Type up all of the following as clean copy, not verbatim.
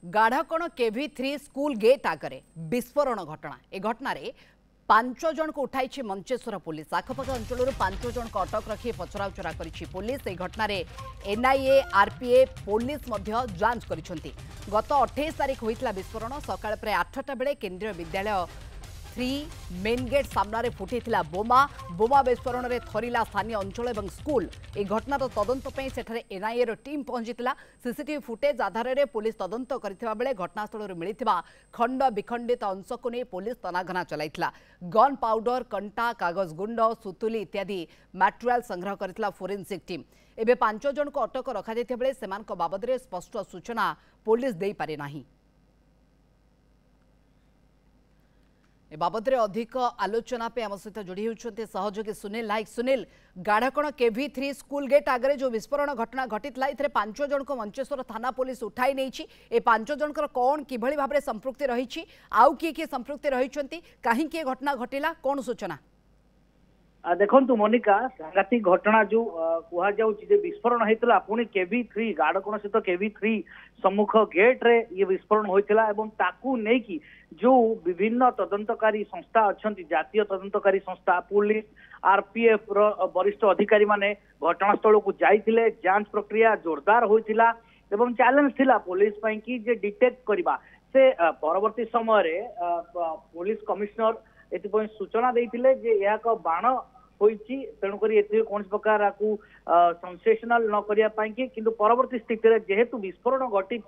गाढ़कण केवी3 school gate आगे विस्फोरण घटना। ए घटना 5 जन को उठाई मंचेश्वर पुलिस। आखपाख अंचल 5 जन को अटक रखी पचराउचरा करी पुलिस। ए घटना एनआईए आरपीए पुलिस जांच करिसेंती। गत 28 तारीख होइतला विस्फोरण। सकाळ प्राय 8टा बेले केंद्रीय विद्यालय 3 मेन गेट सामने फुटीला बोमा। बोमा विस्फोरण में थरिला स्थानीय अंचल और स्कूल। ए घटनार तदंत सेठारे एनआईए टीम पहुंचीला। सीसीटीवी फुटेज आधार में पुलिस तदंत करथिबा बेले घटनास्थल मिलिथिबा खंड विखंडित अंश को नहीं पुलिस तनाघना चलाइथिला। गन पाउडर, कंटा, कागज गुंड, सुतुली इत्यादि मटेरियल संग्रह करथिला फोरेंसिक टीम। एबे 5 जन को अटक रखा जाइथिबा बेले सेमानक बाबदरे स्पष्ट सूचना पुलिस देई पारे नाही। ए बाबद अधिक आलोचना पे आम सहित जोड़ी होती सहयोगी सुनील नायक। सुनील, गाढ़कण केवी3 स्कूल गेट आगे जो विस्फोरण घटना घटी 5 जन को मंचेश्वर थाना पुलिस उठाई नहीं। ए 5 जनकर कौन किभली भाव में संपृक्ति रही, आउ किए किए संपृक्ति रही, कहीं घटना घटिला, कौन सूचना? देखु मोनिका, सांघातिक घटना जो कहुचे विस्फोरण होता पुणी केवी3 गाढ़कण सहित केवी3 सम्मुख गेट रे ये विस्फोरण होता नहीं जो विभिन्न तदंतकारी संस्था अच्छा जातीय तदंतकारी संस्था पुलिस आरपीएफ वरिष्ठ अधिकारी माने घटनास्थल को जाइथिले। जांच प्रक्रिया जोरदार होइथिला एवं चैलेंज थिला पुलिस पई कि जे डिटेक्ट करबा से परवर्ती समय रे पुलिस कमिश्नर एथि सूचना देइथिले जे या को बाण होइछि, तेणुकरी एथि कौन प्रकार को सेंसेशनल न करिया पई कि परवर्ती स्थिति रे जेहेतु विस्फोरण घटी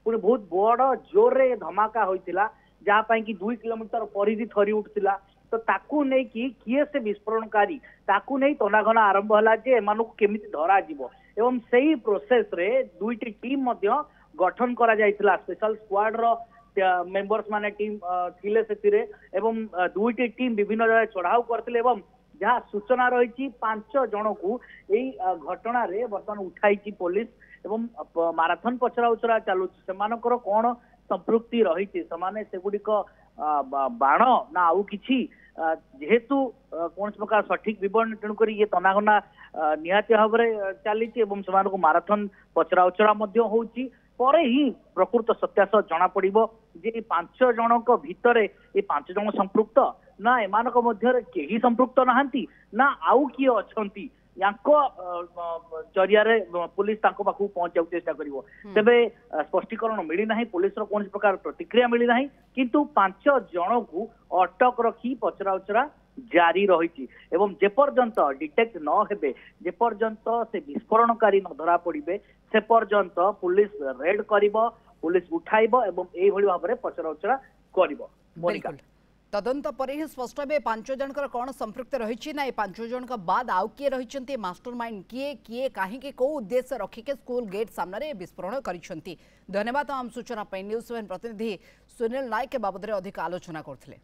पुणी बहुत बड़ जोर रे धमाका होइथिला जहाँ कि 2 किलोमीटर परिधि थरी उठला। तो ताकू नहीं कि किए से विस्फोरणकारी ताकू नहीं तनाघना आरंभ होला जे एमानकु केमिति धरा जिवो एवं सही प्रोसेस रे 2टी टीम मध्य गठन करा जायतिला। स्पेशल स्क्वाड रो मेंबर्स माने टीम थिले सेतिरे एवं 2टी टीम विभिन्न जगह चढ़ाऊ करथिले एवं जहाँ सूचना रही 5 जन को यही घटना रे बर्तमान उठाई पुलिस एवं माराथन पचरा उचरा चलु सेमानकर कौन संपृक्ति रही सेगुड़िक बाण ना आउ किछि जेहेतु कौन प्रकार सठिक विवरण तेणुक ये तनाघना निहाती भाव में चली माराथन पचरा उचरा होउची परे ही प्रकृत सत्यास जना पड़िबो जे 5 जनक भितरे ये 5 जन संपृक्त ना एमानक मध्य केही संपृक्त नहांती ना आउ किए अछंती जरिया पुलिस पाखु पहुंचा चेष्टा करिवो। तेबे स्पष्टीकरण मिली नाही, पुलिस रो कौन प्रकार प्रतिक्रिया मिली नाही, किंतु 5 जन को अटक रखी पचरा उचरा जारी रही एवं जेपर्यंत डिटेक्ट न हेबे जेपर्यंत से विस्फोरणकारी न धरा पड़े से पर्यंत पुलिस रेड करिवो, पुलिस उठाइबो एवं एही भली भाबरे पचरा उचरा करिवो। मोनिका, तदंत पर ही स्पष्ट हे 5 जनकर कौन संपृक्त रही ना 5 जन बाद आउ किए रही मास्टरमाइंड किए किए कहीं कौ उद्देश्य रखिके स्कूल गेट सामने विस्फोरण करिसेंती। धन्यवाद आम सूचना न्यूज़ 7 प्रतिनिधि सुनील नायक बाबद अधिक आलोचना करथिले।